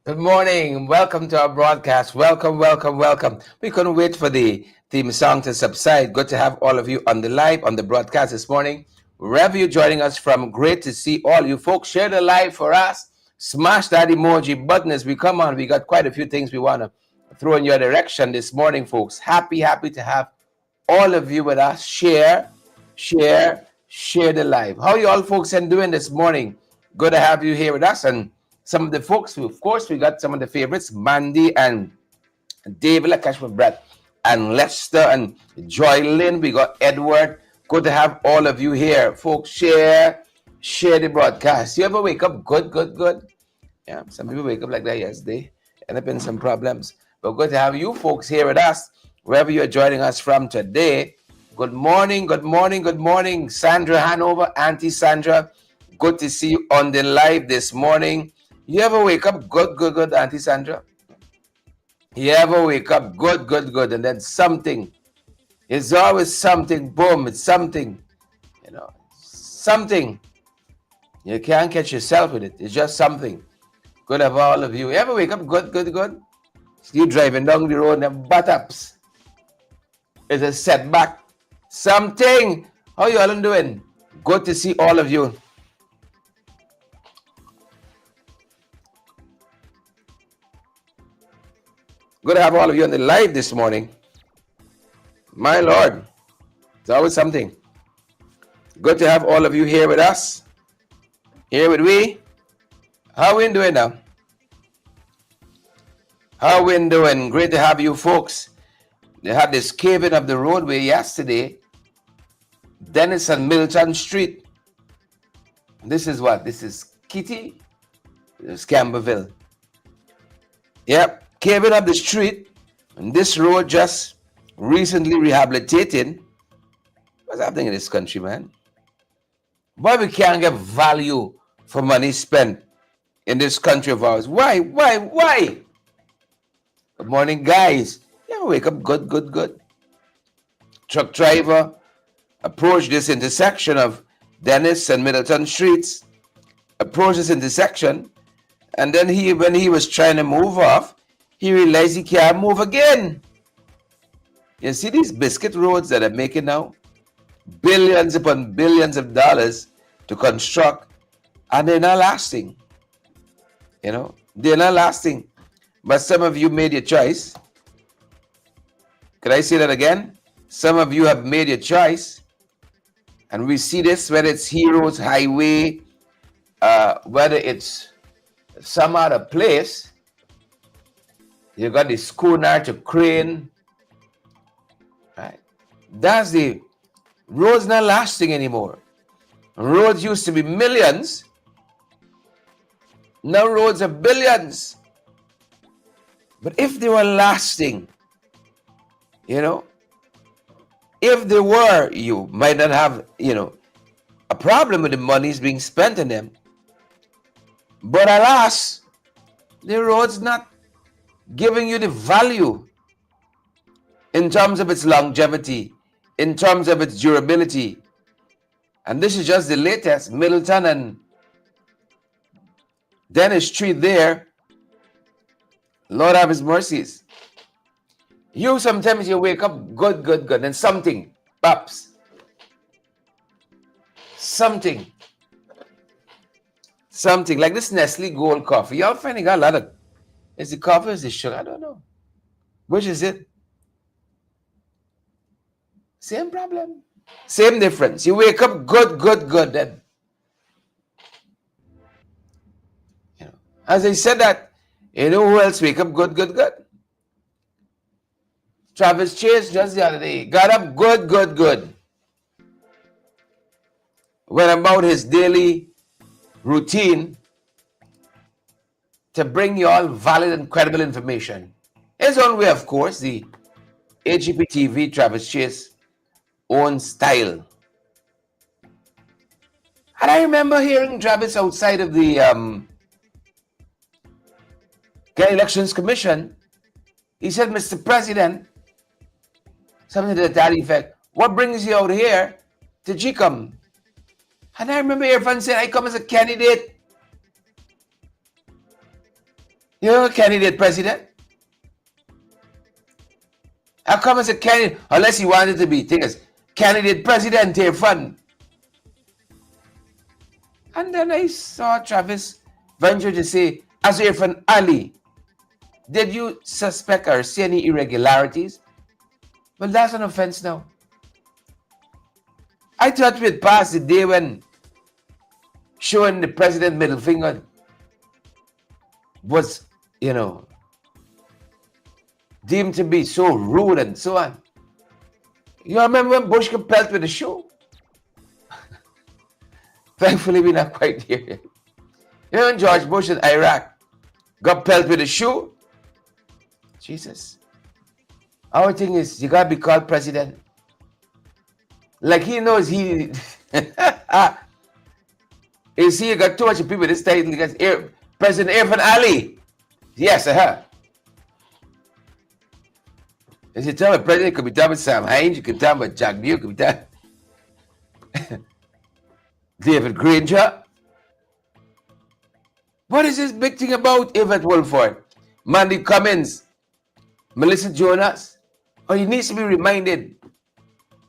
Good morning. Welcome to our broadcast. Welcome. We couldn't wait for the theme song to subside. Good to have all of you on the live, on the broadcast this morning. Wherever you're joining us from, great to see all you folks. Share the live for us. Smash that emoji button as we come on. We got quite a few things we want to throw in your direction this morning, folks. Happy to have all of you with us. Share the live. How you all folks doing this morning? Good to have you here with us. And some of the folks, of course, we got some of the favorites, Mandy and David, like Cash with Brett, and Lester and Joy Lynn. We got Edward. Good to have all of you here. Folks, share the broadcast. You ever wake up good? Yeah, some people wake up like that yesterday. End up in some problems. But good to have you folks here with us, wherever you're joining us from today. Good morning. Sandra Hanover, Auntie Sandra. Good to see you on the live this morning. You ever wake up good, Auntie Sandra? You ever wake up good, and then something. It's always something, boom, it's something. Something. You can't catch yourself with it. It's just something. Good to have all of you. You ever wake up good? You driving down the road and butt ups. It's a setback. Something. How you all doing? Good to see all of you. Good to have all of you on the live this morning. My Lord, it's always something. Good to have all of you here with us. Here with we. How we doing now? How we doing? Great to have you folks. They had this caving of the roadway yesterday. Dennis and Milton Street. This is what? This is Kitty. This is Camberville. Yep. Caving up the street, and this road just recently rehabilitated. What's happening in this country, man? Why we can't get value for money spent in this country of ours? Why? Good morning, guys. Yeah, wake up good, good, good. Truck driver approached this intersection of Dennis and Middleton Streets, approached this intersection, and then when he was trying to move off, he realized he can't move again. You see these biscuit roads that are making now? Billions upon billions of dollars to construct, and they're not lasting. You know, they're not lasting. But some of you made your choice. Could I say that again? Some of you have made your choice. And we see this, whether it's Heroes Highway, whether it's some other place. You got the schooner to crane. Right? That's the roads not lasting anymore. Roads used to be millions. Now roads are billions. But if they were lasting, you know, if they were, you might not have, you know, a problem with the monies being spent on them. But alas, the road's not giving you the value in terms of its longevity, in terms of its durability. And this is just the latest. Middleton and Dennis Street there. Lord have his mercies. You sometimes you wake up good, good, good, and something pops. Something like this Nestle Gold coffee. Y'all finding out a lot of, is the coffee or is the sugar? I don't know. Which is it? Same problem. Same difference. You wake up good, good, good. Then, you know, as I said that, you know who else wake up good, good, good? Travis Chase just the other day got up good, good, good. Went about his daily routine to bring you all valid and credible information. His own way, of course, the AGP TV Travis Chase own style. And I remember hearing Travis outside of the Elections Commission. He said, Mr. President, something to that effect, what brings you out here to GCOM? And I remember everyone saying, I come as a candidate. You know, a candidate president? I come as a candidate, unless he wanted to be, think as candidate president here fun. And then I saw Travis venture to say, as Irfan Ali, did you suspect or see any irregularities? Well, that's an offense now. I thought we'd pass the day when showing the president middle finger was, you know, deemed to be so rude and so on. You remember when Bush got pelted with the shoe? Thankfully, we're not quite here yet. You know when George Bush in Iraq got pelted with a shoe? Jesus. Our thing is, you gotta be called president. Like he knows he... You see, you got too much people this title. President Irfan Ali. Yes, As you tell me, president could be talking about Sam Hines, you could talk about Jack New, you could be talking David Granger. What is this big thing about Yvette Wolford, Mandy Cummins, Melissa Jonas? Oh, he needs to be reminded.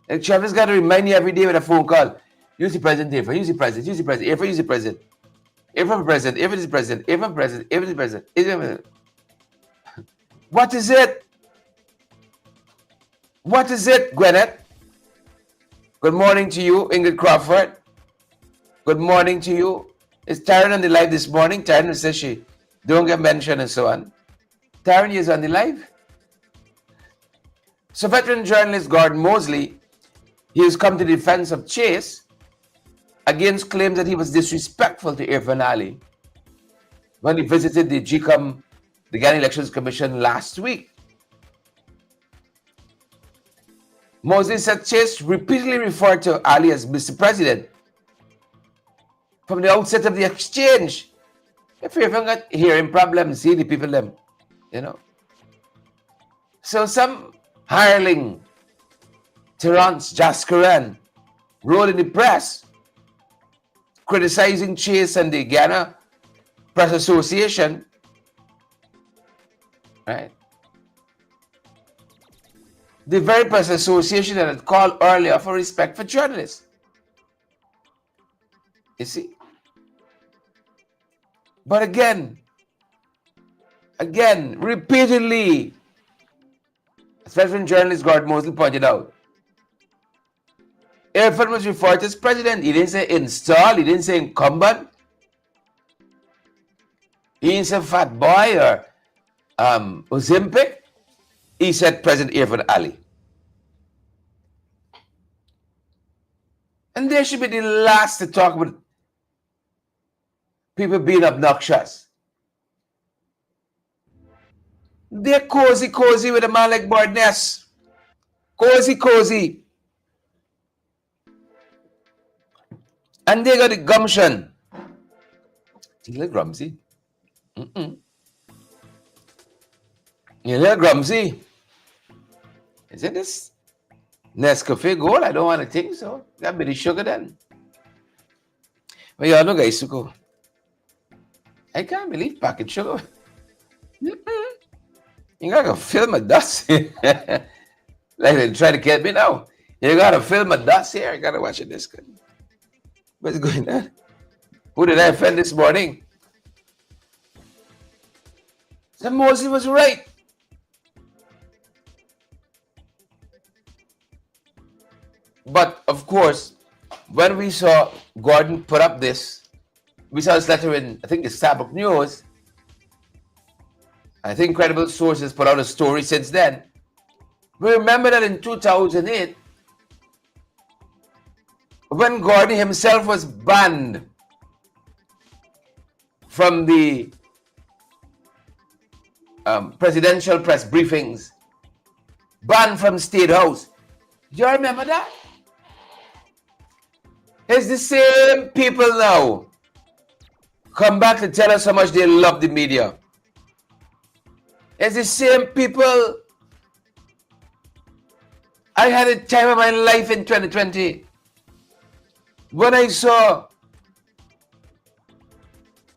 And Travis got to remind you every day with a phone call. Use the president, Irfan. Use the president. Use the president. Irfan, use the president. Irfan president. Irfan is president. Irfan president. Irfan is president. Irfan. What is it? What is it, Gwyneth? Good morning to you, Ingrid Crawford. Good morning to you. Is Taryn on the live this morning? Taryn says she don't get mentioned and so on. Taryn is on the live. So veteran journalist Gordon Mosley, he has come to the defense of Chase against claims that he was disrespectful to Irfan Ali when he visited the GCOM, the Ghana Elections Commission last week. Mosley said Chase repeatedly referred to Ali as Mr. President from the outset of the exchange. If you haven't got hearing problems, see the people them, you know. So some hireling, Terence Jascaran, wrote in the press criticizing Chase and the Ghana Press Association, right? The very press association that had called earlier for respect for journalists. You see? But again, repeatedly, especially when journalist Gordon Mosley pointed out, Irfan was referred to as president. He didn't say install, he didn't say incumbent. He didn't say fat boy or Ozempic. He said President Irfan Ali. And they should be the last to talk about people being obnoxious. They're cozy with a man like Bardness. Cozy. And they got the gumption. You look grumsy. You look grumsy. Is it this Nescafe Gold? I don't want to think so. That be the sugar then. But y'all know guys, Suko. I can't believe packet sugar. You gotta film a dust. Like they try to get me now. You gotta film a dust here. I gotta watch it this good. What's going on? Who did I offend this morning? So Mosley was right. But of course, when we saw Gordon put up this, we saw this letter in, I think, the Starbuck News. I think credible sources put out a story since then. We remember that in 2008, when Gordon himself was banned from the presidential press briefings, banned from State House. Do you remember that? It's the same people now come back to tell us how much they love the media. It's the same people. I had a time of my life in 2020 when I saw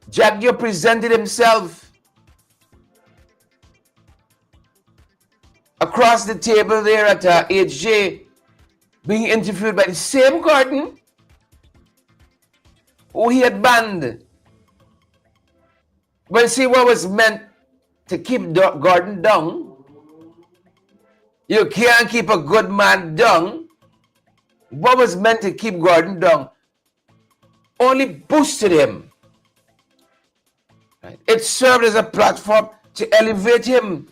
Jagyo presented himself across the table there at HJ, being interviewed by the same Gordon who he had banned. But see what was meant to keep Gordon down. You can't keep a good man down. What was meant to keep Gordon down only boosted him. Right? It served as a platform to elevate him.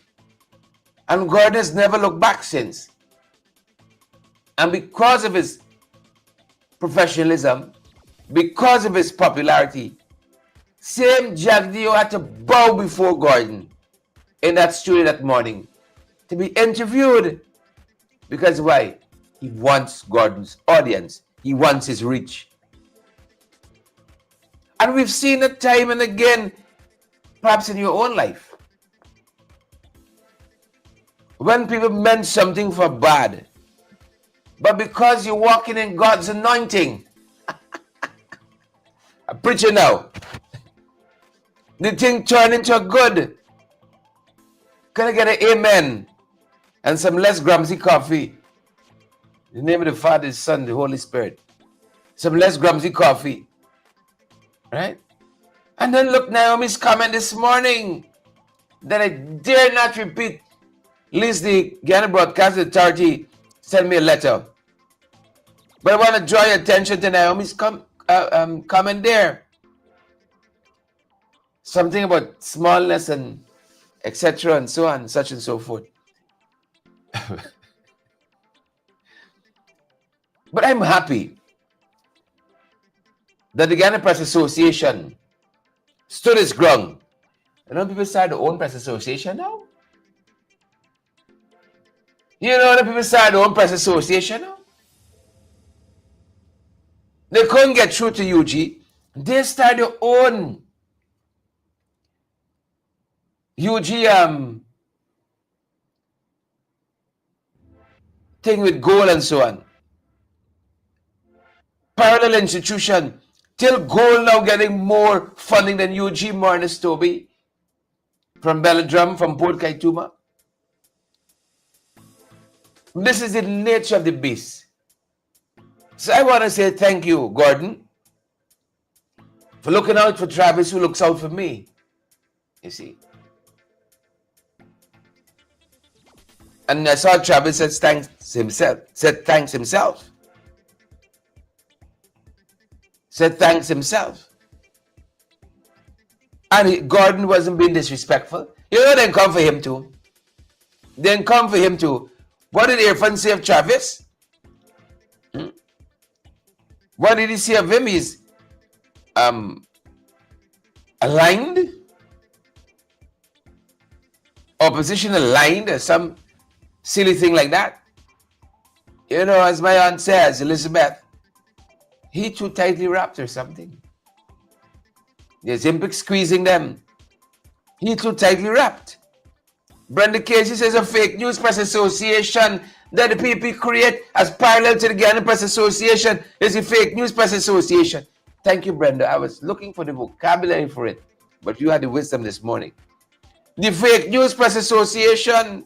And Gordon has never looked back since. And because of his professionalism, because of his popularity, same Jagdio had to bow before Gordon in that studio that morning to be interviewed. Because why? He wants Gordon's audience. He wants his reach. And we've seen it time and again, perhaps in your own life. When people meant something for bad, but because you're walking in God's anointing, I'm preaching now, the thing turned into a good. Can I get an amen and some less Gramsci coffee? In the name of the Father, the Son, the Holy Spirit. Some less Gramsci coffee. Right? And then look, Naomi's comment this morning that I dare not repeat. At least the Ghana Broadcast Authority sent me a letter. But I want to draw your attention to Naomi's comment there. Something about smallness and etc. and so on, such and so forth. But I'm happy that the Ghana Press Association stood its ground. You know, people started their own press association now. You know, the people started their own press association now. They couldn't get through to UG. They started their own UG thing with gold and so on. Parallel institution. Till gold now getting more funding than UG Marnus Toby from Belladrum, from Port Kaituma. This is the nature of the beast. So I want to say thank you, Gordon, for looking out for Travis, who looks out for me. You see. And I saw Travis said thanks himself. Said thanks himself. Said thanks himself. And Gordon wasn't being disrespectful. You know, then come for him too. Then come for him too. What did Irfan say of Travis? What did he say of him? He's aligned? Opposition aligned or some silly thing like that? You know, as my aunt says, Elizabeth, he too tightly wrapped or something. There's Impic squeezing them. He too tightly wrapped. Brenda Casey says a fake news press association that the PP create as parallel to the Ghana Press Association is the fake news press association. Thank you, Brenda. I was looking for the vocabulary for it, but you had the wisdom this morning. The fake news press association.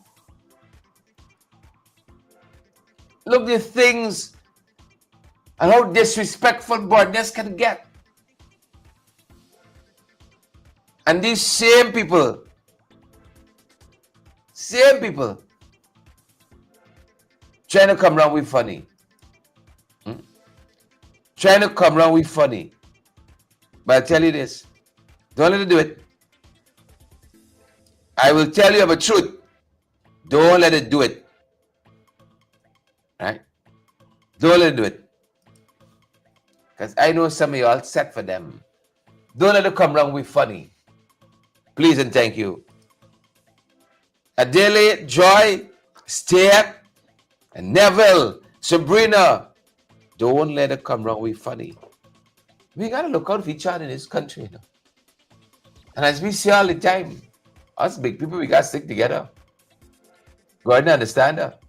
Look the things and how disrespectful Bordness can get. And these same people, trying to come around with funny. Trying to come around with funny. But I tell you this, don't let it do it. I will tell you of a truth. Don't let it do it. Right? Don't let it do it. Because I know some of you all set for them. Don't let it come around with funny. Please and thank you. Adele, Joy, Step, and Neville, Sabrina, don't let it come wrong with funny. We got to look out for each other in this country, you know. And as we see all the time, us big people, we got to stick together. Go ahead and understand that.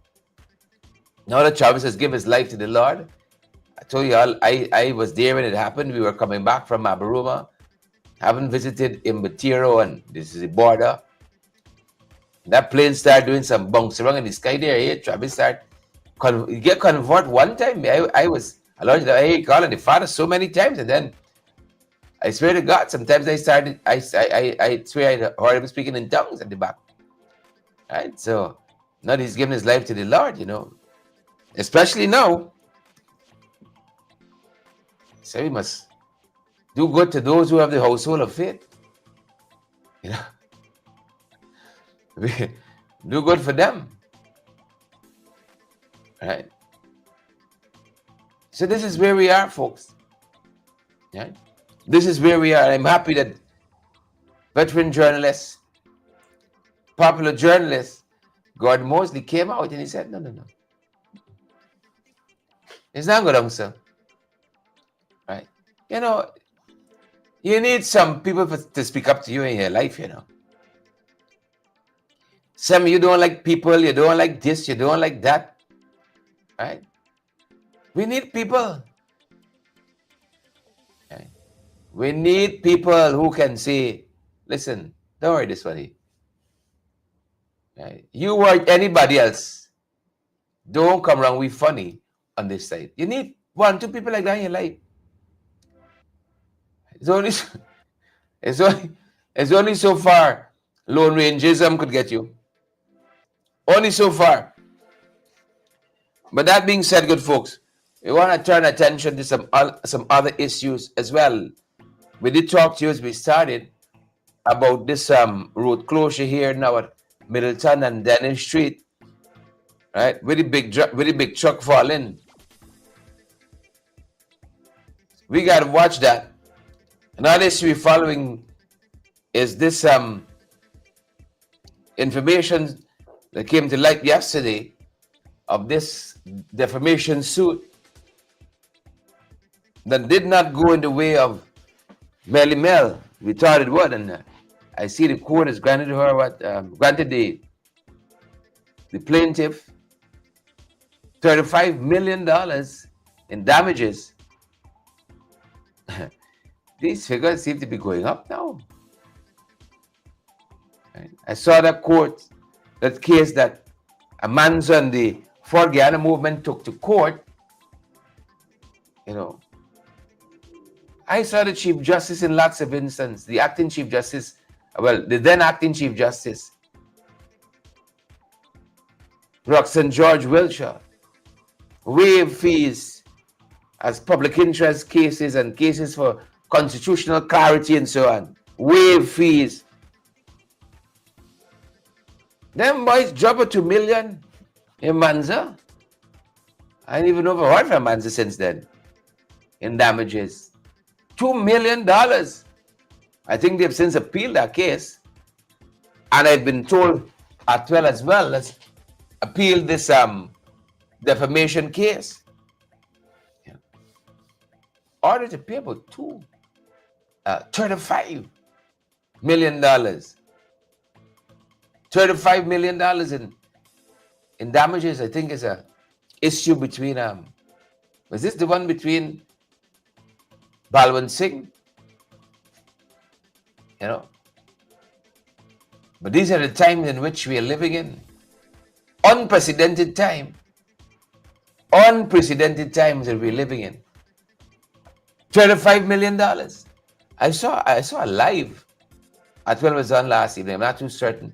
Now that Travis has given his life to the Lord, I told you all, I was there when it happened. We were coming back from Abaruma, having visited Imbatiro, and this is the border. That plane started doing some bunks around in the sky there. Hey, Travis started get convert one time. I was allowed to hey, calling the Father so many times, and then I swear to God, sometimes I swear I heard him speaking in tongues at the back. Right? So now he's giving his life to the Lord, you know. Especially now. So we must do good to those who have the household of faith. You know. Do good for them. Right? So this is where we are, folks. Right? This is where we are. I'm happy that veteran journalists, popular journalists, Gordon Mosley came out and he said, no. It's not good, sir. Right? You know, you need some people to speak up to you in your life, you know. Some of you don't like people, you don't like this, you don't like that. Right? We need people. Right? We need people who can say, listen, don't worry this way. Right? You or anybody else, don't come around with funny on this side. You need 1-2 people like that in your life. It's only so far Lone Rangeism could get you. Only so far. But that being said, good folks, we want to turn attention to some other issues as well. We did talk to you as we started about this road closure here now at Middleton and Dennis Street, right? With the big truck falling. We got to watch that. Another issue we're following is this information that came to light yesterday of this defamation suit that did not go in the way of Melly Mel. We thought it would, and I see the court has granted her granted the plaintiff $35 million in damages. These figures seem to be going up now. Right? I saw that case that a man's on the For Guyana movement took to court. I saw the Chief Justice in lots of instances, the acting Chief Justice, the then acting Chief Justice, Roxanne George Wiltshire, waive fees as public interest cases and cases for constitutional clarity and so on. Waive fees. Them boys drop a $2 million in Manza. I didn't even know if I heard from Manza since then in damages. $2 million. I think they've since appealed that case. And I've been told as well, let's appeal this defamation case. Yeah. Order to pay about $35 million. $35 million in damages, I think, is a issue between was this the one between Balwant Singh? But these are the times in which we are living in. Unprecedented time. Unprecedented times that we're living in. $35 million. I saw a live at when it was on last evening. I'm not too certain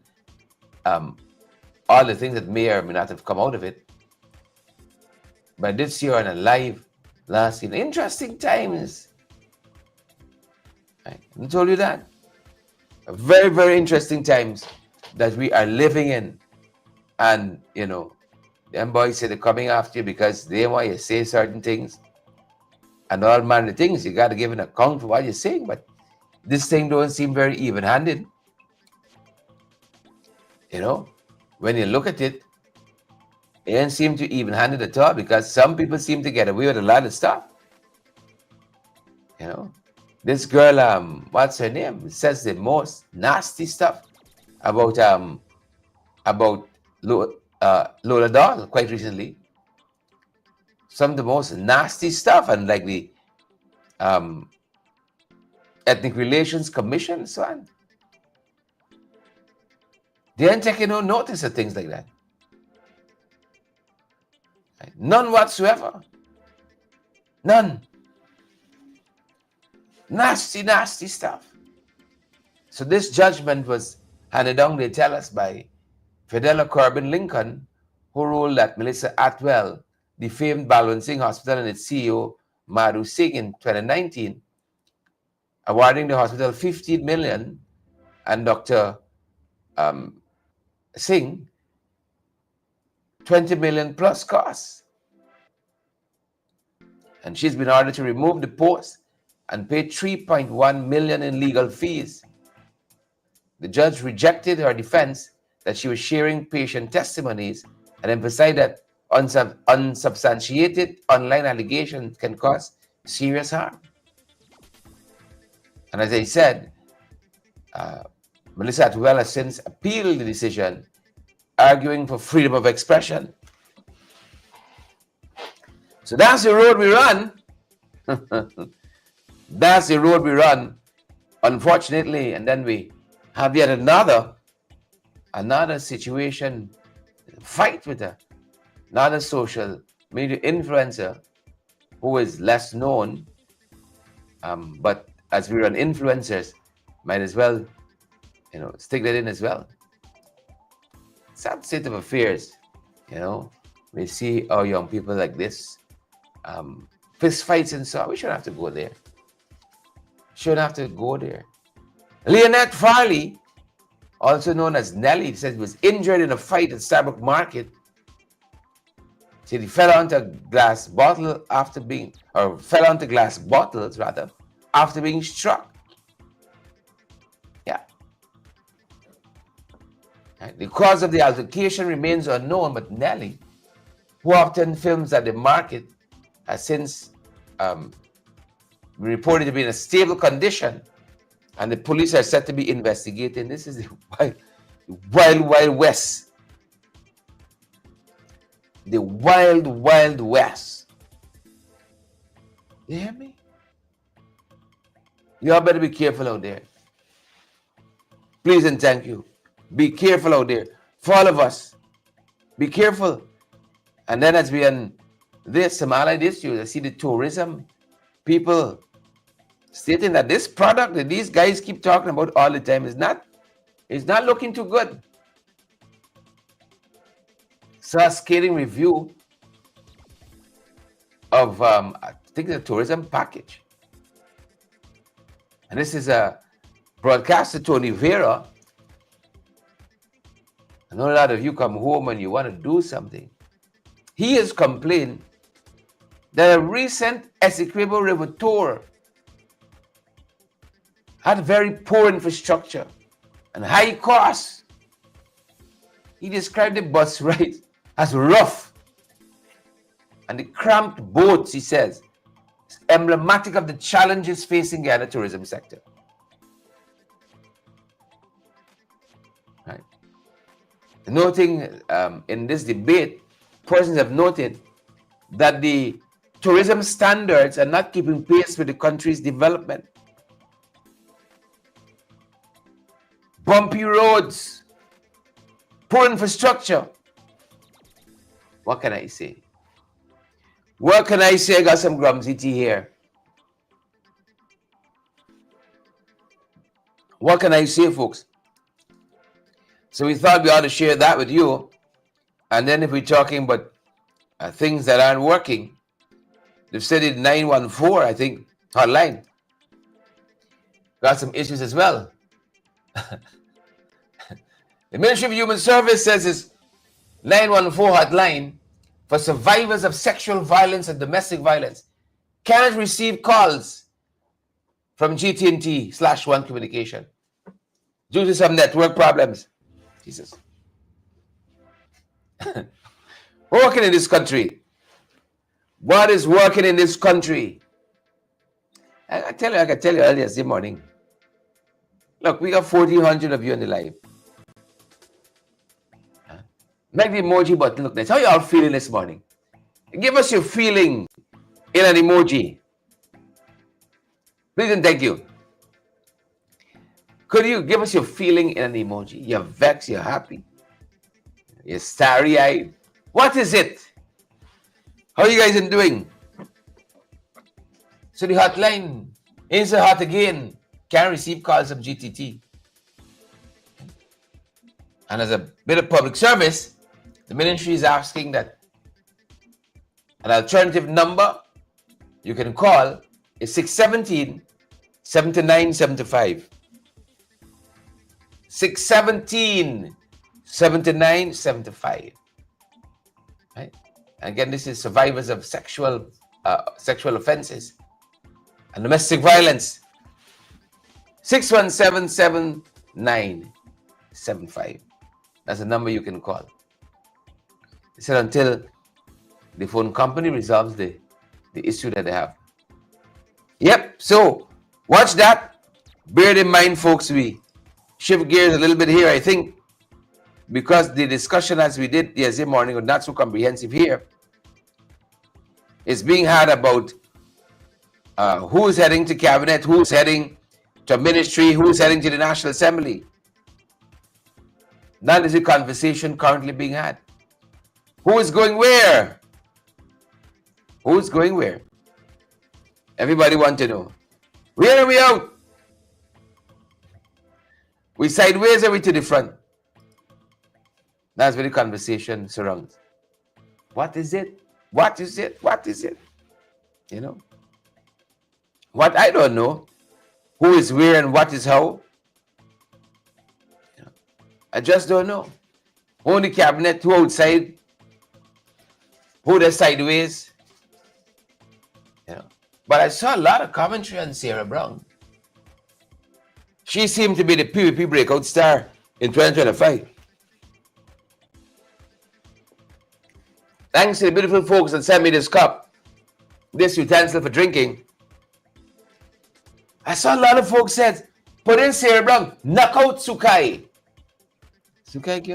all the things that may or may not have come out of it. But I did see her on a live last evening. Interesting times. I told you that. Very, very interesting times that we are living in. And, them boys say they're coming after you because they want you to say certain things. And all manner of things. You got to give an account for what you're saying. But this thing don't seem very even-handed. When you look at it, it doesn't seem to even-handed at all because some people seem to get away with a lot of stuff. This girl, what's her name, says the most nasty stuff about Lola Dahl quite recently. Some of the most nasty stuff, and like the Ethnic Relations Commission and so on. They ain't taking no notice of things like that. None whatsoever. None. Nasty, nasty stuff. So this judgment was handed down, they tell us, by Fidel Corbin Lincoln, who ruled that Melissa Atwell defamed Balwant Singh Hospital and its CEO, Madhu Singh, in 2019, awarding the hospital $15 million and Dr. Singh $20 million plus costs. And she's been ordered to remove the post and pay $3.1 million in legal fees. The judge rejected her defense that she was sharing patient testimonies and emphasized that unsubstantiated online allegations can cause serious harm. And as I said, Melissa Atwell has since appealed the decision, arguing for freedom of expression. So that's the road we run. That's the road we run, unfortunately. And then we have yet another situation, fight with another social media influencer who is less known. But as we run influencers, might as well, stick that in as well. Sad state of affairs, we see our young people like this, fist fights and so on. We shouldn't have to go there. Leonette Farley, also known as Nellie, says was injured in a fight at Starbucks Market. She fell onto glass bottles after being struck. Yeah. The cause of the altercation remains unknown, but Nellie, who often films at the market, has since been reported to be in a stable condition, and the police are said to be investigating. This is the wild, wild west. the wild, wild west. You hear me? Y'all better be careful out there. Please and thank you. Be careful out there. For all of us, be careful. And then as we on this, some allied issues, I see the tourism people stating that this product that these guys keep talking about all the time is not looking too good. Saw a scathing review of I think the tourism package. And this is a broadcaster, Tony Vera. I know a lot of you come home and you want to do something. He has complained that a recent Essequibo River tour had very poor infrastructure and high costs. He described the bus ride as rough, and the cramped boats, he says, is emblematic of the challenges facing the tourism sector. Right. Noting in this debate, persons have noted that the tourism standards are not keeping pace with the country's development. Bumpy roads, poor infrastructure. What can I say? What can I say? I got some grumsy tea here. What can I say, folks? So we thought we ought to share that with you. And then if we're talking about things that aren't working, they've said it 914, I think, hotline. Got some issues as well. The Ministry of Human Service says it's 914 hotline for survivors of sexual violence and domestic violence cannot receive calls from GT&T/One Communication due to some network problems. Jesus. We're working in this country. What is working in this country? I can tell you earlier this morning. Look, we got 1,400 of you on the live. Make the emoji button look nice. How you all feeling this morning? Give us your feeling in an emoji. Please and thank you. Could you give us your feeling in an emoji? You're vexed, you're happy, you're starry-eyed. What is it? How are you guys doing? So the hotline is hot again. Can't receive calls from GTT. And as a bit of public service, the ministry is asking that an alternative number you can call is 617-7975. 617-7975. Right? And again, this is survivors of sexual offenses and domestic violence. 617-7975. That's the number you can call. They said until the phone company resolves the issue that they have. Yep, so watch that. Bear it in mind, folks. We shift gears a little bit here, I think, because the discussion as we did yesterday morning was not so comprehensive here. It's being had about who's heading to cabinet, who's heading to ministry, who's heading to the National Assembly. That is the conversation currently being had. Who is going where? Who's going where? Everybody wants to know. Where are we out? We sideways or we to the front? That's where the conversation surrounds. What is it? What is it? What is it? You know? What I don't know. Who is where and what is how? You know, I just don't know. Who in the cabinet, who outside, who the sideways. You know. But I saw a lot of commentary on Sarah Brown. She seemed to be the PvP breakout star in 2025. Thanks to the beautiful folks that sent me this cup, this utensil for drinking. I saw a lot of folks said, put in Sarah Brown, knock out Sukai. Sukai,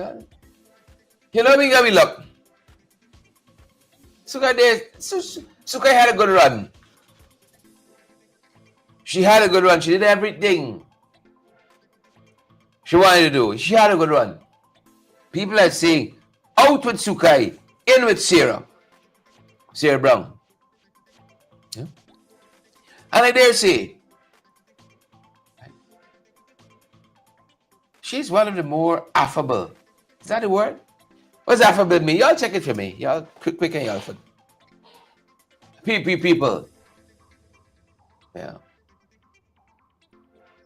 you know we got me luck. Sukai had a good run. She had a good run. She did everything she wanted to do. She had a good run. People are saying, out with Sukai, in with Sarah Brown. Yeah. And I dare say, she's one of the more affable. Is that the word? What's affable mean? Y'all check it for me. Y'all quick and y'all for people. Yeah.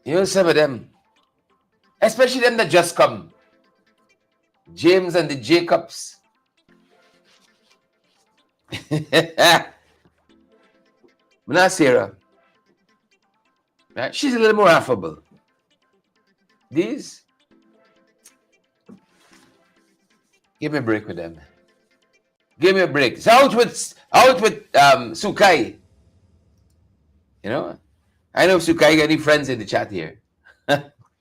You know, some of them, especially them that just come. James and the Jacobs. Not Sarah. Right? She's a little more affable. These, give me a break with them. Give me a break. It's out with Sukai. You know, I know Sukai got any friends in the chat here.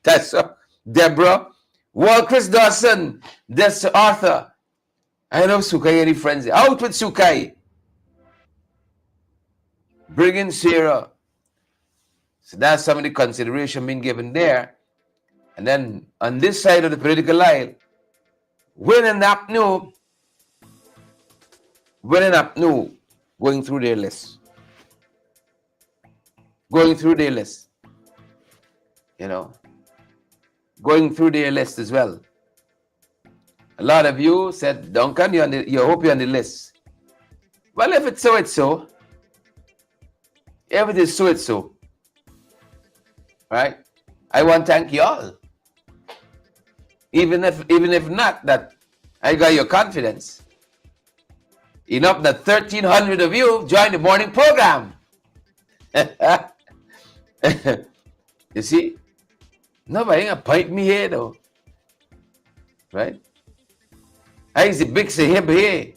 That's Deborah, Chris Dawson, that's Arthur. I know Sukai any friends. Out with Sukai. Bring in Sarah. So that's some of the consideration being given there. And then on this side of the political aisle, Win and Apnew going through their list. Going through their list. You know. Going through their list as well. A lot of you said, Duncan, you hope you're on the list. Well, if it's so, it's so. If it is so, it's so. Right? I want to thank you all. Even if not, that I got your confidence. Enough that 1,300 of you joined the morning program. You see? Nobody gonna point me here though. Right? I is the big sahib here.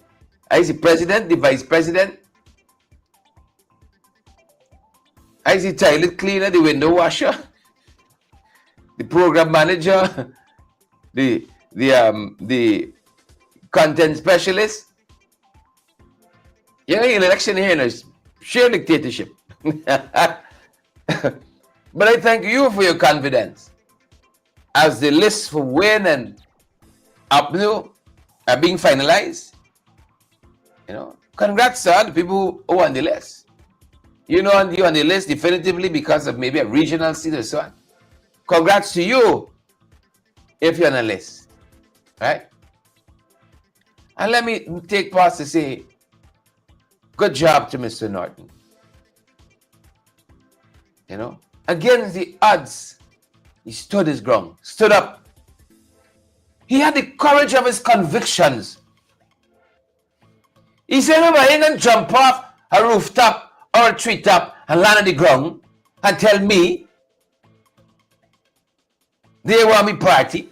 I is the president, the vice president. I is the toilet cleaner, the window washer, the program manager, the content specialist. You know, election here is sheer dictatorship. But I thank you for your confidence. As the lists for Win and Apnew are being finalized, you know, congrats to all the people who are on the list. You know, you're on the list definitively because of maybe a regional seat or so on. Congrats to you if you're on the list, right? And let me take pause to say, good job to Mr. Norton. You know, against the odds, he stood his ground, stood up. He had the courage of his convictions. He said, no, I ain't gonna jump off a rooftop or a treetop and land on the ground and tell me they want me party.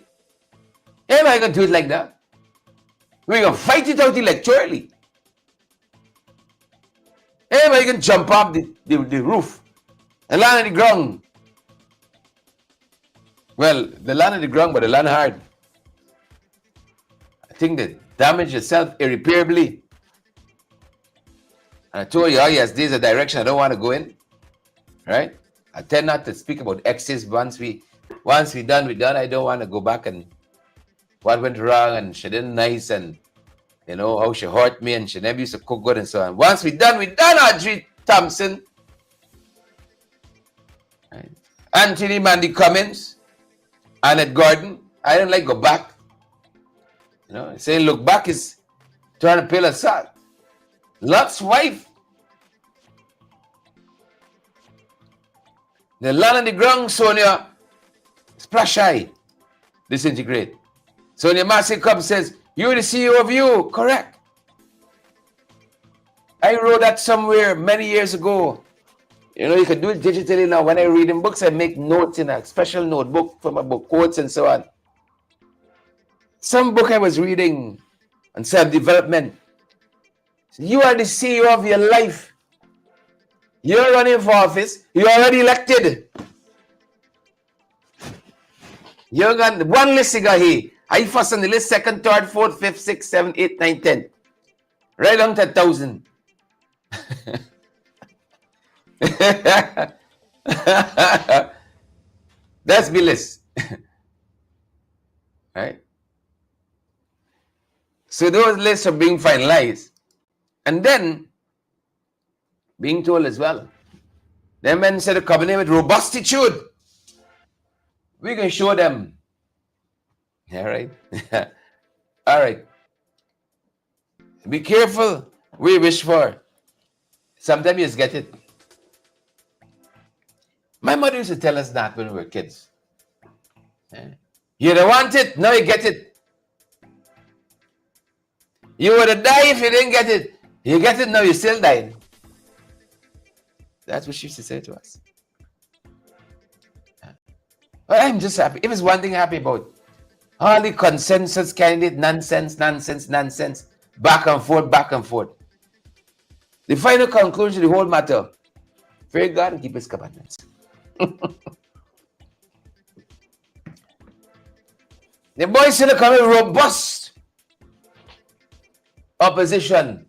Am I gonna do it like that? We're gonna fight it out electorally. Am I gonna jump off the roof and land on the ground? Well, they land on the ground, but they land hard. I think they damage yourself irreparably. And I told you, oh yes, there's a direction I don't want to go in. Right? I tend not to speak about exes once we done. I don't want to go back and what went wrong and she didn't nice and you know how she hurt me and she never used to cook good and so on. Once we done, Audrey Thompson. Right? Anthony Mandy Cummins, Annette Gordon. I don't like go back. You know, saying look back is trying to peel us out. Lot's wife. The land on the ground, Sonia, splash eye, disintegrate. Sonia Massey Cub says, you're the CEO of you. Correct. I wrote that somewhere many years ago. You know, you can do it digitally now. When I read in books, I make notes in a special notebook for my book, quotes and so on. Some book I was reading on self-development. You are the CEO of your life. You're running for office. You're already elected. You got one list you got here. I first on the list, second, third, fourth, fifth, sixth, seventh, eighth, ninth, 10th. right down to 1,000. That's my list. Right? So those lists are being finalized. And then being told as well, the men said to come in with robustitude. We can show them. All right. All right. Be careful. We wish for. Sometimes you just get it. My mother used to tell us that when we were kids. You don't want it, now you get it. You would have died if you didn't get it. You get it, now you still died. That's what she used to say to us. Well, I'm just happy. If it's one thing I'm happy about, all the consensus candidate nonsense, back and forth. The final conclusion of the whole matter, fear God and keep his commandments. The boys still come with robust opposition.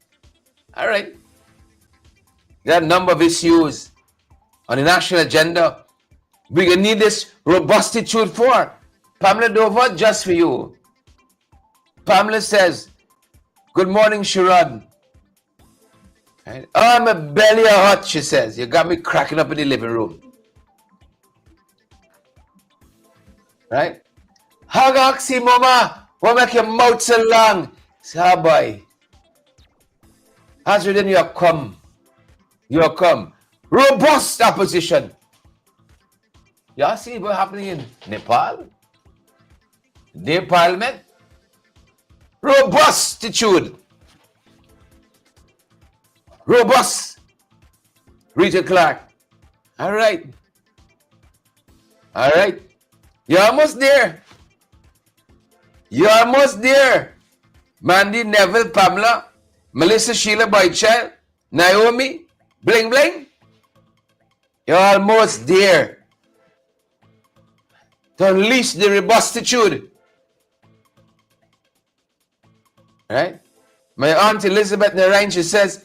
All right. There are a number of issues on the national agenda. We can need this robustitude for. Pamela Dover, just for you. Pamela says, good morning, Sharon. Right. Oh, my belly hot, she says. You got me cracking up in the living room. Right? Hug Oxy, mama. What make your mouth so long? Say, ah, boy. As within you come. You come. Robust opposition. Y'all see what's happening in Nepal? Their parliament? Robustitude. Robust. Rita Clark. All right. All right. You're almost there. You're almost there. Mandy, Neville, Pamela, Melissa, Sheila, Boychild, Naomi, Bling Bling. You're almost there. To unleash the robustitude. Right? My aunt Elizabeth Narayan, she says,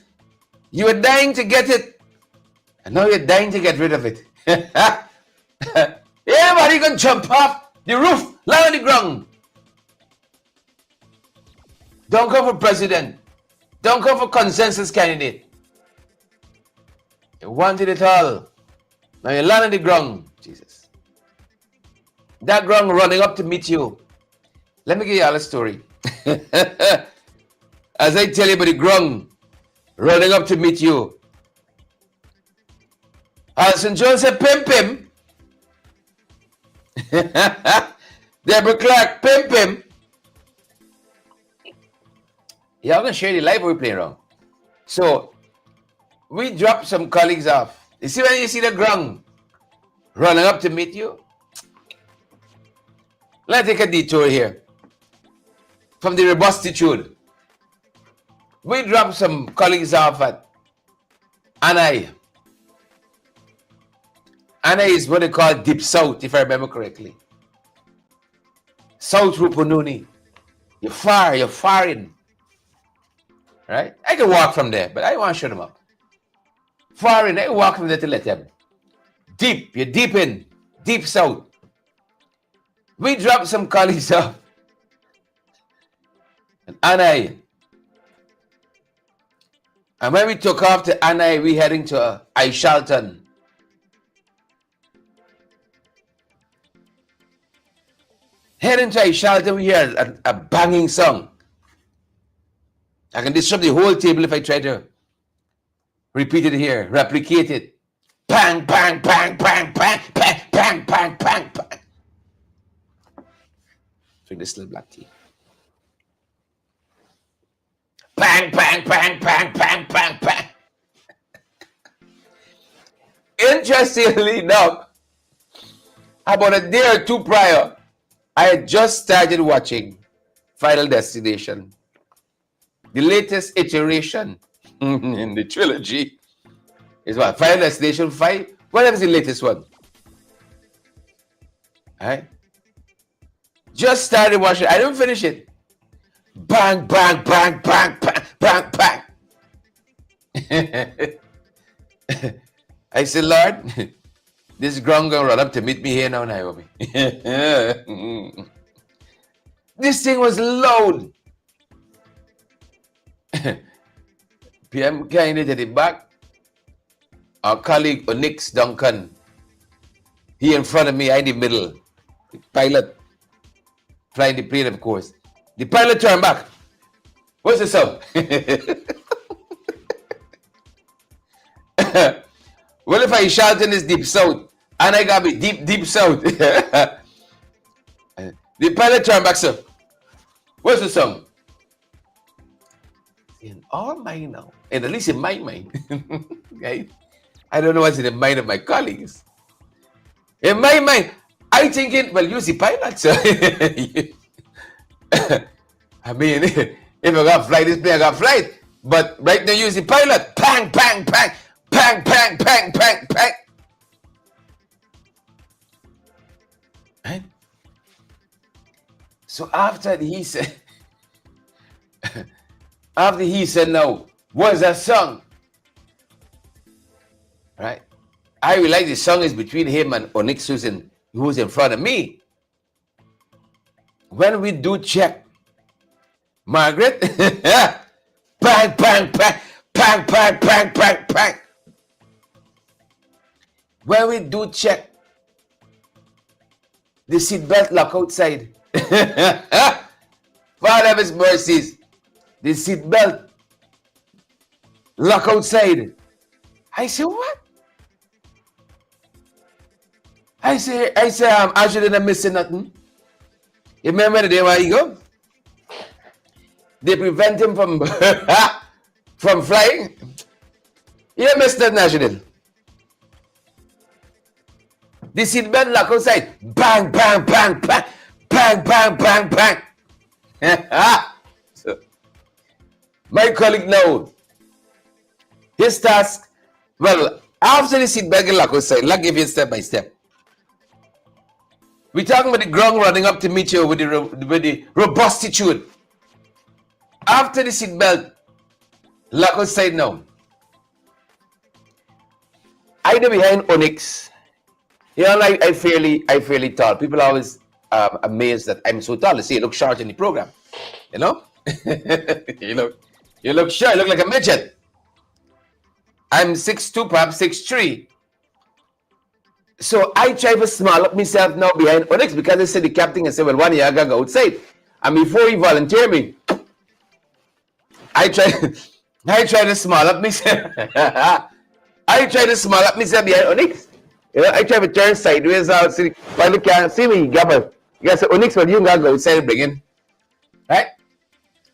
you were dying to get it. And now you're dying to get rid of it. Everybody gonna jump off the roof, lie on the ground. Don't go for president. Don't go for consensus candidate. You wanted it all. Now you land on the ground. Jesus. That ground running up to meet you. Let me give you all a story. As I tell you about the ground running up to meet you. Alison Jones said, pim. Deborah Clark, pim. Y'all gonna share the live or we play around? So, we dropped some colleagues off. You see when you see the ground running up to meet you? Let's take a detour here. From the robustitude. We dropped some colleagues off at Anai. Anai is what they call deep south, if I remember correctly. South Rupununi. You're far in. Right? I can walk from there, but I want to show them up. Far in, I can walk from there to let them. Deep, you're deep in. Deep south. We dropped some colleagues off. And Anai. And when we took off to Anai, we heading to Aishalton. Heading to Aishalton, we hear a banging song. I can disrupt the whole table if I try to repeat it here, replicate it. Bang, bang, bang, bang, bang, bang, bang, bang, bang, bang. Drink this little black tea. Bang, bang, bang, bang, bang, bang, bang. Interestingly enough, about a day or two prior, I had just started watching Final Destination. The latest iteration in the trilogy is what? Final Destination 5? Whatever's the latest one. Alright? Just started watching. I didn't finish it. Bang, bang, bang, bang, bang, bang, bang. I said, Lord, this ground gonna run up to meet me here now, Nairobi. This thing was loud. PM kind of at the back. Our colleague Onyx Duncan, he in front of me, I in the middle. The pilot flying the plane, of course. The pilot turned back. What's the sound? Well, if I shout in this deep south, and I gotta be deep south. The pilot turned back, sir. What's the song? In our mind now, and at least in my mind, okay? I don't know what's in the mind of my colleagues. In my mind, I thinking, well, use the pilot, sir. I mean, if I got fly this plane, I got flight. But right now, use the pilot. Pang, pang, pang, pang, pang, pang, pang, pang. Right? So after he said, no, what's that song? Right? I realize the song is between him and Onyx Susan, who's in front of me. When we do check, Margaret, bang, bang, bang, bang, bang, bang, bang, bang. When we do check, the seatbelt lock outside. Father of his mercies, the seatbelt lock outside. I say, what? I say, I shouldn't missing nothing. You remember the day where you go? They prevent him from from flying. You missed that, National. The seatbelt lock outside. Bang, bang, bang, bang, bang, bang, bang, bang. So, my colleague now, his task, well, after the seatbelt lock outside, let's give you step by step. We're talking about the ground running up to meet you with the robustitude. After the seatbelt lock outside now, I do behind Onyx. You know, like I fairly tall. People are always amazed that I'm so tall. They say you look short in the program. You know? you look short, you look like a midget. I'm 6'2", perhaps 6'3". So I try to small up myself now behind Onyx because they said the captain and said, well, one year I gotta go outside. And before he volunteered me, I try to small up myself. I try to small up myself behind Onyx. You know, I try to turn sideways out so when you can't see me, you gotta say, Onyx, well, you gotta go outside and bring in. Right?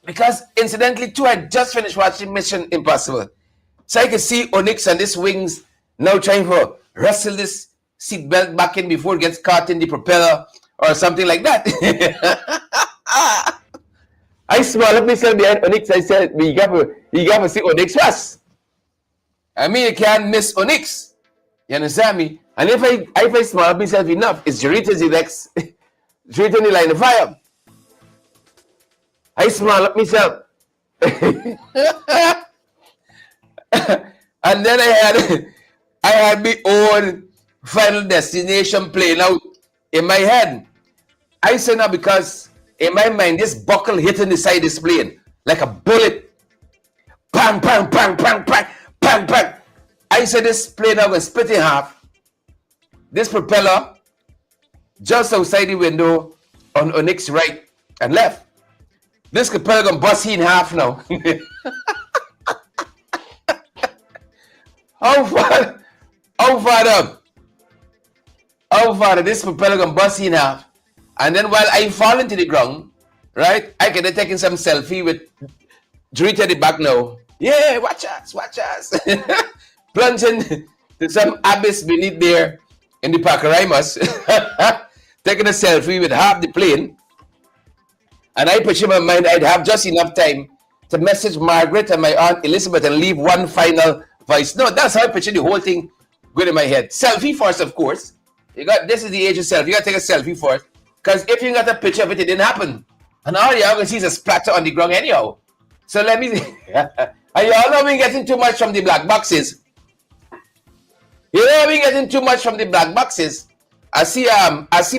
Because incidentally, too, I just finished watching Mission Impossible. So I can see Onyx and this wings now trying to wrestle this seatbelt back in before it gets caught in the propeller or something like that. I smile up myself behind Onyx. I said, you got to see Onyx first. I mean, you can't miss Onyx. You understand me? And if I smile up myself enough, it's Jarita's the next. Jarita in the line of fire. I smile up myself. And then I had my own Final Destination playing out in my head. I say now because in my mind, this buckle hitting the side of this plane like a bullet. Bang, bang, bang, bang, bang, bang, bang. I said this plane now was split in half. This propeller just outside the window on Onyx right and left. This propeller gonna bust in half now. How far this propeller gonna bust in half. And then while I fall into the ground, right, I can taking some selfie with Jarita at the back now. Yeah, watch us. Plunging to some abyss beneath there in the Pacarimas, taking a selfie with half the plane. And I picture in my mind I'd have just enough time to message Margaret and my aunt Elizabeth and leave one final voice. No, that's how I picture the whole thing going in my head. Selfie first, of course. This is the age of selfie. You gotta take a selfie first. Because if you got a picture of it, it didn't happen. And all you're gonna see is a splatter on the ground anyhow. So let me and you all know we getting too much from the black boxes. You know we getting too much from the black boxes. I see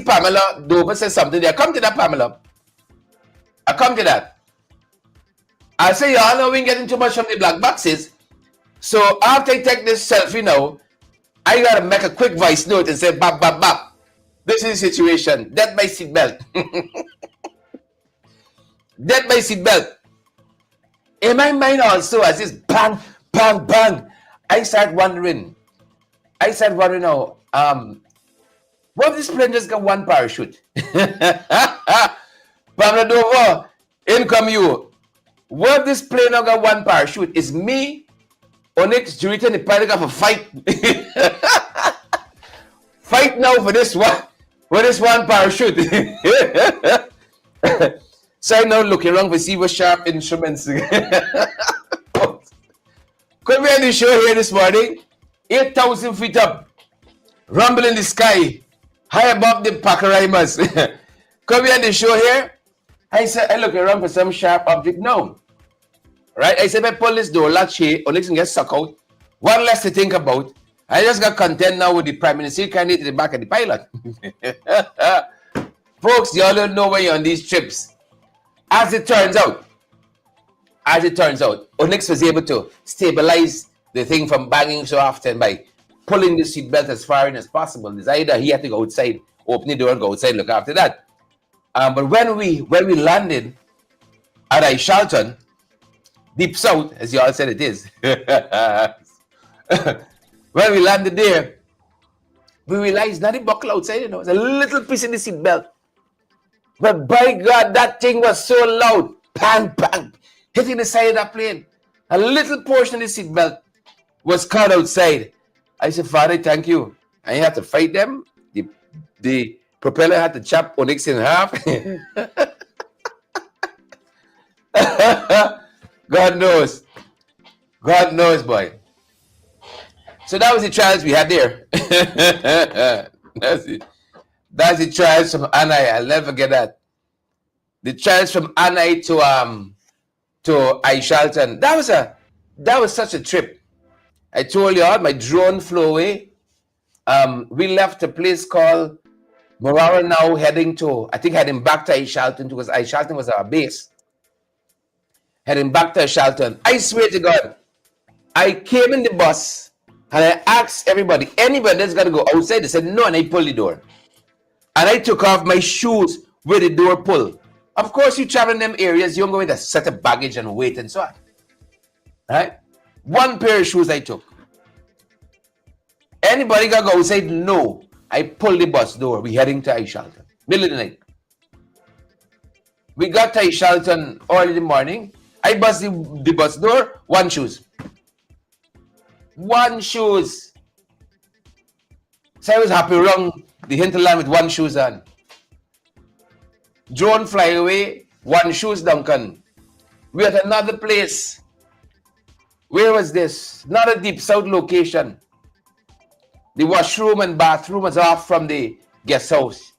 Pamela Dover says something there. Come to that, Pamela. I come to that. I say you all know we getting too much from the black boxes. So after I take this selfie now, I gotta make a quick voice note and say bap bap bap. This is the situation. Death by seatbelt. Death by seatbelt. In my mind also, as this bang, bang, bang, I start wondering now, what if this plane just got one parachute? Pamela Dover, in come you. What if this plane now got one parachute? Is me or next Jurita and the pilot have a fight? Fight now for this one parachute. So I'm now looking around for see what sharp instruments. Could we end the show here this morning? 8,000 feet up, rumble in the sky, high above the Pacaramas. Could we end the show here? I said, I look around for some sharp object. No. Right? I said, if I pull this door, latch here, or next thing gets sucked out. One less to think about. I just got content now with the Prime Minister candidate at the back of the pilot. Folks, you all don't know when you're on these trips. As it turns out, Onyx was able to stabilize the thing from banging so often by pulling the seatbelt as far in as possible. It's either he had to go outside, open the door and go outside, look after that. But when we landed at Aishalton, deep south, as you all said it is, when we landed there, we realized not a buckle outside, you know, it's a little piece in the seatbelt. But by God, that thing was so loud, bang, bang, hitting the side of that plane. A little portion of the seatbelt was caught outside. I said, Father, thank you. I had to fight them. The propeller had to chop Onyx in half. God knows. God knows, boy. So that was the trials we had there. That's the trials from Anai. I'll never forget that. The trials from Anai to Aishalton. That was such a trip. I told you all, my drone flew away. We left a place called Morara now, heading back to Aishalton because Aishalton was our base. Heading back to Aishalton. I swear to God, I came in the bus and I asked anybody that's got to go outside. They said no, and I pulled the door. And I took off my shoes with the door pulled. Of course, you travel in them areas, you don't go with a set of baggage and wait and so on. Right? One pair of shoes I took. Anybody got to go outside? No. I pulled the bus door. We heading to Aishalton. Middle of the night. We got to Aishalton early in the morning. I bust the bus door, one shoes. One shoes. So I was happy around the Hinterland with one shoes on. Drone fly away, one shoes, Duncan. We at another place. Where was this? Not a deep south location. The washroom and bathroom was off from the guest house.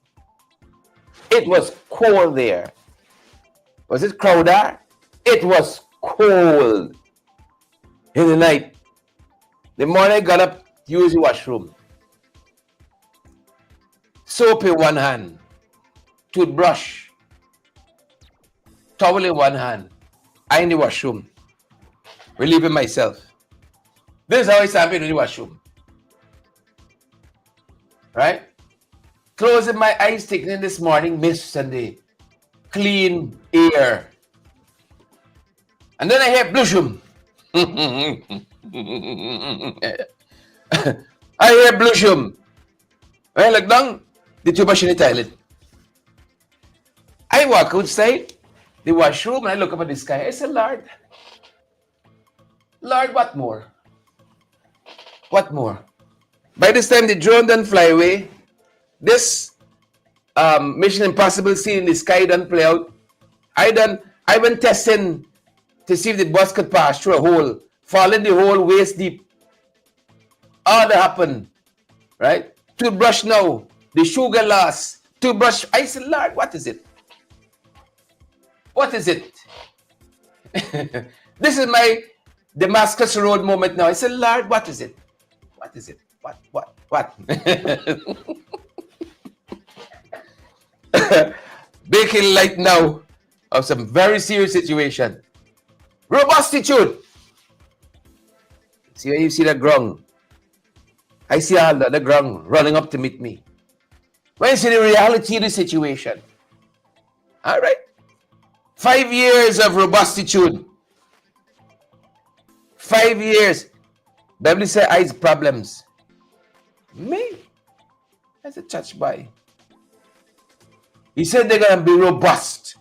It was cold there. Was it crowded? It was cold in the night. The morning I got up, use the washroom. Soap in one hand, toothbrush, towel in one hand. I in the washroom, relieving myself. This is how I stand in the washroom. Right? Closing my eyes, taking in this morning mist and the clean air. And then I hear blushum. I hear blushum. I look down, the toothbrush in the toilet. I walk outside the washroom and I look up at the sky. I said, Lord, what more? What more? By this time, the drone done fly away. This Mission Impossible scene in the sky done play out. I went testing to see if the bus could pass through a hole, fall in the hole waist deep. All that happened, right? Toothbrush now, the sugar loss, toothbrush. I said, Lord, what is it? What is it? This is my Damascus Road moment now. I said, Lord, what is it? What is it? What? Baking light now of some very serious situation. Robustitude. See where you see the ground. I see all the ground running up to meet me. When you see the reality of the situation. All right. 5 years of robustitude. 5 years. Bible says eyes problems. Me. That's a church boy. He said they're going to be robust.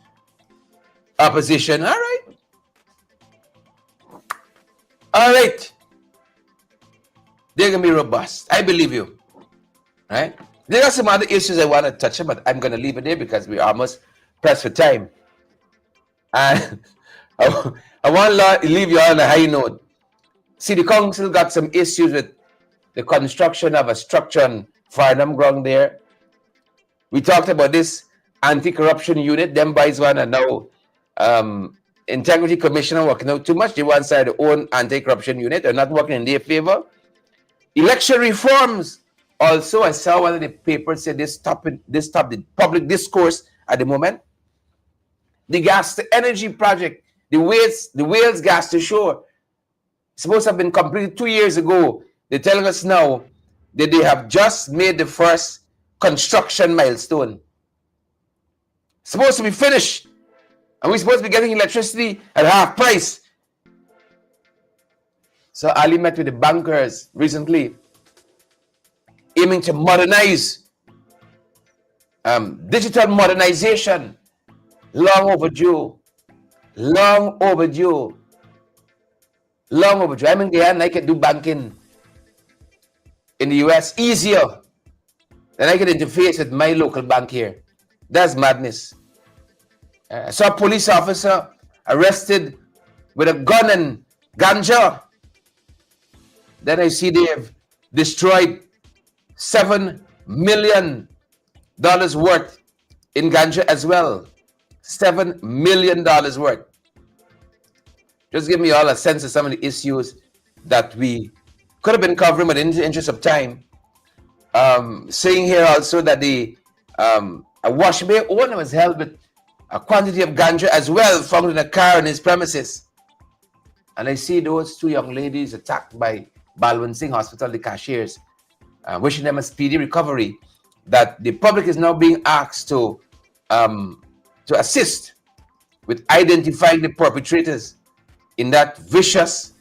Opposition. All right. All right. They're going to be robust. I believe you. Right? There are some other issues I want to touch on, but I'm going to leave it there because we're almost pressed for time. And I want to leave you on a high note. See, the council got some issues with the construction of a structure on Farnham ground there. We talked about this anti-corruption unit. Them boys one are now integrity commissioner working out too much. They want to start their own anti-corruption unit. They're not working in their favor. Election reforms. Also, I saw one of the papers said this stop the public discourse at the moment. The gas to energy project, the Wales gas to shore, supposed to have been completed 2 years ago. They're telling us now that they have just made the first construction milestone. Supposed to be finished. And we're supposed to be getting electricity at half price. So Ali met with the bankers recently, aiming to modernize, digital modernization. Long overdue. Long overdue. Long overdue. I'm in Guyana, I can do banking in the US easier than I can interface with my local bank here. That's madness. I saw a police officer arrested with a gun and ganja. Then I see they've destroyed $7 million worth in ganja as well. $7 million worth. Just give me all a sense of some of the issues that we could have been covering, but in the interest of time. Saying here also that a wash bay owner was held with a quantity of ganja as well found in a car in his premises. And I see those two young ladies attacked by Balwant Singh Hospital, the cashiers, wishing them a speedy recovery. That the public is now being asked to assist with identifying the perpetrators in that vicious,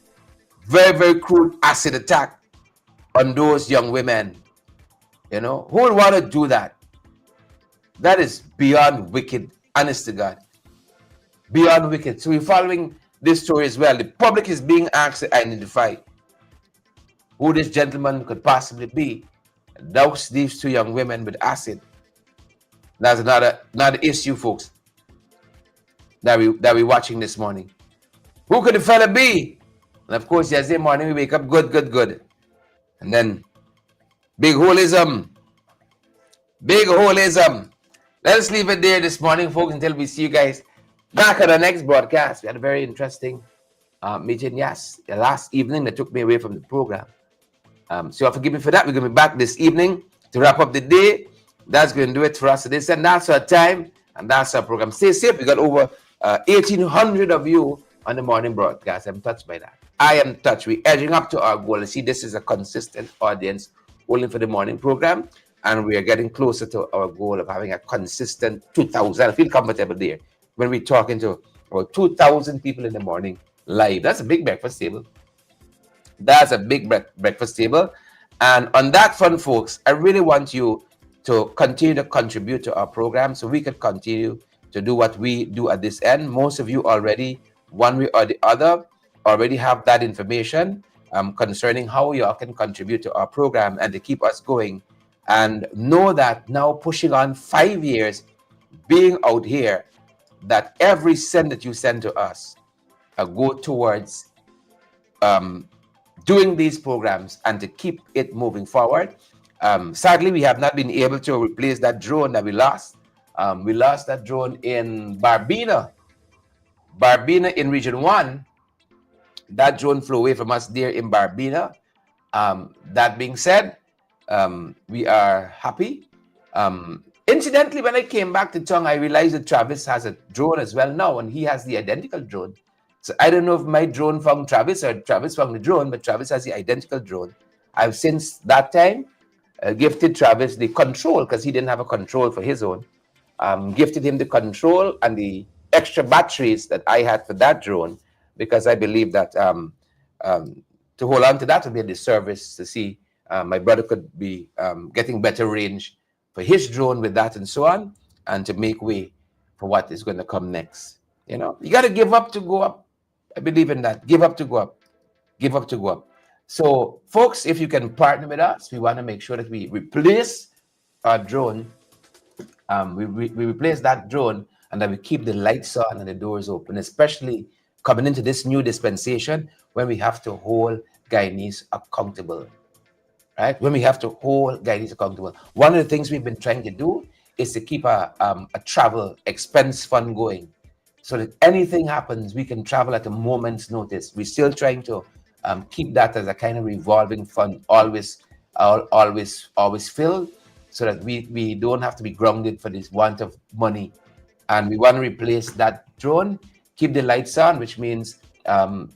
very, very crude acid attack on those young women. You know, who would want to do that? That is beyond wicked, honest to God. Beyond wicked. So we're following this story as well. The public is being asked to identify who this gentleman could possibly be. Douse these two young women with acid. That's another issue, folks, that we're watching this morning. Who could the fella be? And of course, yesterday morning we wake up good. And then big holism. Big holism. Let's leave it there this morning, folks, until we see you guys back at the next broadcast. We had a very interesting meeting, yes, last evening that took me away from the program. So forgive me for that. We're going to be back this evening to wrap up the day. That's going to do it for us today. And that's our time, and that's our program. Stay safe. We got over 1,800 of you on the morning broadcast. I'm touched by that. I am touched. We're edging up to our goal. You see, this is a consistent audience only for the morning program, and we are getting closer to our goal of having a consistent 2,000. I feel comfortable there when we're talking to about 2,000 people in the morning live. That's a big breakfast table. That's a big breakfast table. And on that front, folks, I really want you to continue to contribute to our program so we can continue to do what we do at this end. Most of you already, one way or the other, already have that information concerning how you all can contribute to our program and to keep us going. And know that now pushing on 5 years, being out here, that every cent that you send to us go towards doing these programs and to keep it moving forward. Sadly, we have not been able to replace that drone that we lost. We lost that drone in Barbina. Barbina in Region 1, that drone flew away from us there in Barbina. That being said, we are happy. Incidentally, when I came back to Tongue, I realized that Travis has a drone as well now, and he has the identical drone. So I don't know if my drone found Travis or Travis found the drone, but Travis has the identical drone. I've since that time gifted Travis the control, because he didn't have a control for his own. Gifted him the control and the extra batteries that I had for that drone, because I believe that to hold on to that would be a disservice to see my brother could be getting better range for his drone with that and so on, and to make way for what is going to come next. You know, you got to give up to go up. I believe in that. Give up to go up. Give up to go up. So, folks, if you can partner with us, we want to make sure that we replace our drone. We replace that drone, and that we keep the lights on and the doors open, especially coming into this new dispensation when we have to hold Guyanese accountable. Right? When we have to hold Guyanese accountable. One of the things we've been trying to do is to keep a travel expense fund going, so that anything happens, we can travel at a moment's notice. We're still trying to keep that as a kind of revolving fund, always filled, so that we don't have to be grounded for this want of money. And we want to replace that drone, keep the lights on, which means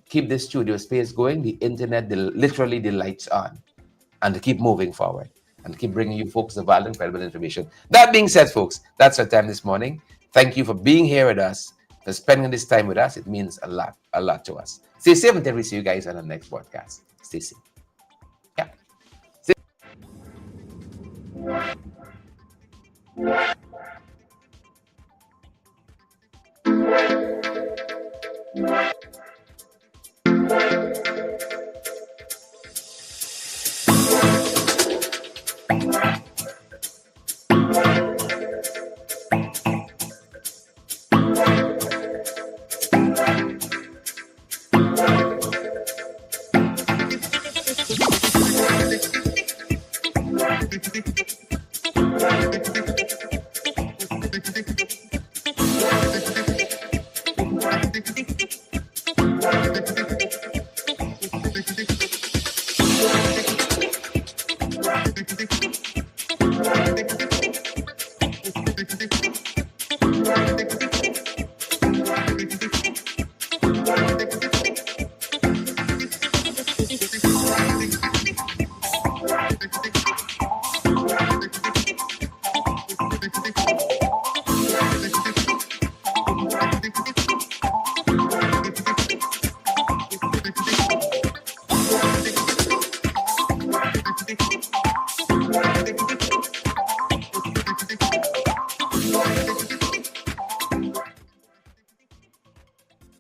keep the studio space going, the internet, literally the lights on, and to keep moving forward and keep bringing you folks the valuable and credible information. That being said, folks, that's our time this morning. Thank you for being here with us, for spending this time with us. It means a lot to us. Stay safe until we see you guys on the next podcast. Stay safe. Yeah.